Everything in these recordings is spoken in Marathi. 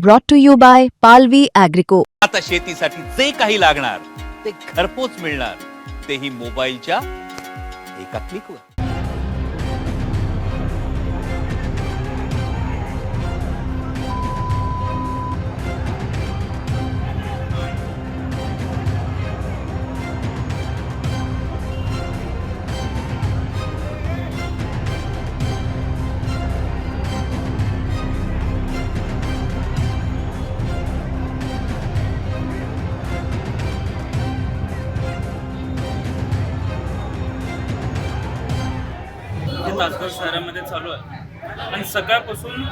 brought to you by Palvi Agrico. आता शेतीसाठी जे काही लागणार ते घरपोच मिळणार, तेही मोबाईलच्या एका क्लिकवर. तासगाव शहरामध्ये चालू आहे आणि सकाळपासून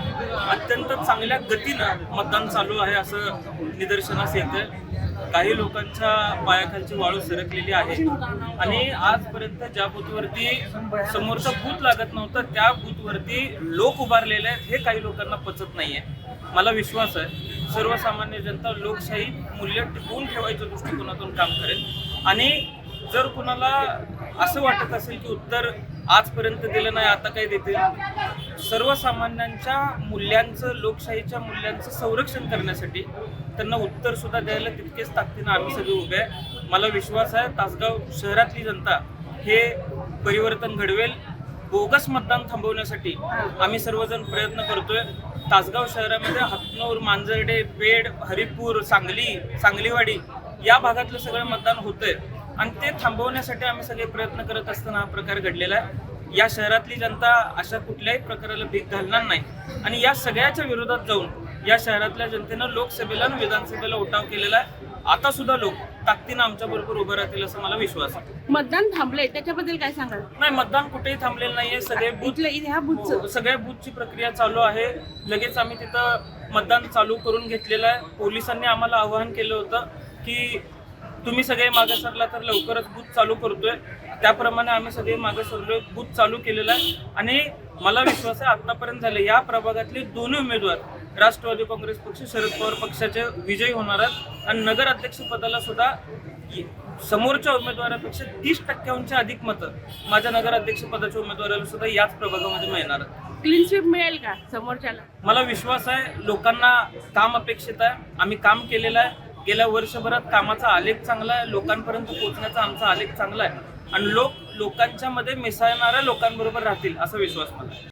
अत्यंत चांगल्या गतीनं मतदान चालू आहे असं निदर्शनास येतं. काही लोकांच्या पायाखालची वाळू सरकलेली आहे आणि आजपर्यंत ज्या बूथवरती समोरचा बूथ लागत नव्हता त्या बूथवरती लोक उभारलेले आहेत हे काही लोकांना पचत नाहीये. मला विश्वास आहे सर्वसामान्य जनता लोकशाही मूल्य टिकवून ठेवायच्या दृष्टिकोनातून काम करेल आणि जर कुणाला असं वाटत असेल की उत्तर आजपर्यंत दिलं नाही आता काय देतील, सर्वसामान्यांच्या मूल्यांचं लोकशाहीच्या मूल्यांचं संरक्षण करण्यासाठी त्यांना उत्तर सुद्धा द्यायला तितकेच ताकदीनं आम्ही सगळे उभे आहे. मला विश्वास आहे तासगाव शहरातली जनता हे परिवर्तन घडवेल. बोगस मतदान थांबवण्यासाठी आम्ही सर्वजण प्रयत्न करतोय. तासगाव शहरामध्ये हातनूर, मांजर्डे, पेड, हरिपूर, सांगलीवाडी या भागातलं सगळं मतदान होतंय आणि ते थांबवण्यासाठी आम्ही सगळे प्रयत्न करत असताना हा प्रकार घडलेला आहे. या शहरातली जनता अशा कुठल्याही प्रकाराला भीक घालणार नाही आणि या सगळ्याच्या विरोधात जाऊन या शहरातल्या जनतेनं लोकसभेला आणि विधानसभेला उठाव केलेला आहे. आता सुद्धा लोक ताकदीनं आमच्या बरोबर उभं राहतील असं मला विश्वास आहे. मतदान थांबलंय त्याच्याबद्दल काय सांगाल? नाही, मतदान कुठेही थांबलेलं नाहीये. सगळ्या बूथची प्रक्रिया चालू आहे. लगेच आम्ही तिथं मतदान चालू करून घेतलेलं आहे. पोलिसांनी आम्हाला आवाहन केलं होतं की तुम्ही सगळे मागे सरला तर लवकरच बूथ चालू करतोय. त्याप्रमाणे आम्ही सगळे मागे सरलोय, बूथ चालू केलेला आहे आणि मला विश्वास आहे आतापर्यंत झाले या प्रभागातले दोन्ही उमेदवार राष्ट्रवादी काँग्रेस पक्ष, शरद पवार पक्षाचे विजयी होणार आहेत आणि नगर अध्यक्ष पदाला सुद्धा समोरच्या उमेदवारापेक्षा 30% अधिक मतं माझ्या नगर अध्यक्ष पदाच्या उमेदवाराला सुद्धा याच प्रभागामध्ये मिळणार आहेत. क्लीन स्वीप मिळेल का समोरच्याला? मला विश्वास आहे लोकांना काम अपेक्षित आहे. आम्ही काम केलेलं आहे. गेल्या वर्षभरात कामाचा आलेख चांगला आहे. लोकांपर्यंत पोहोचण्याचा आमचा आलेख चांगला आहे आणि लोकांच्या मध्ये मिसळणाऱ्या लोकांबरोबर राहतील असा विश्वास मला आहे.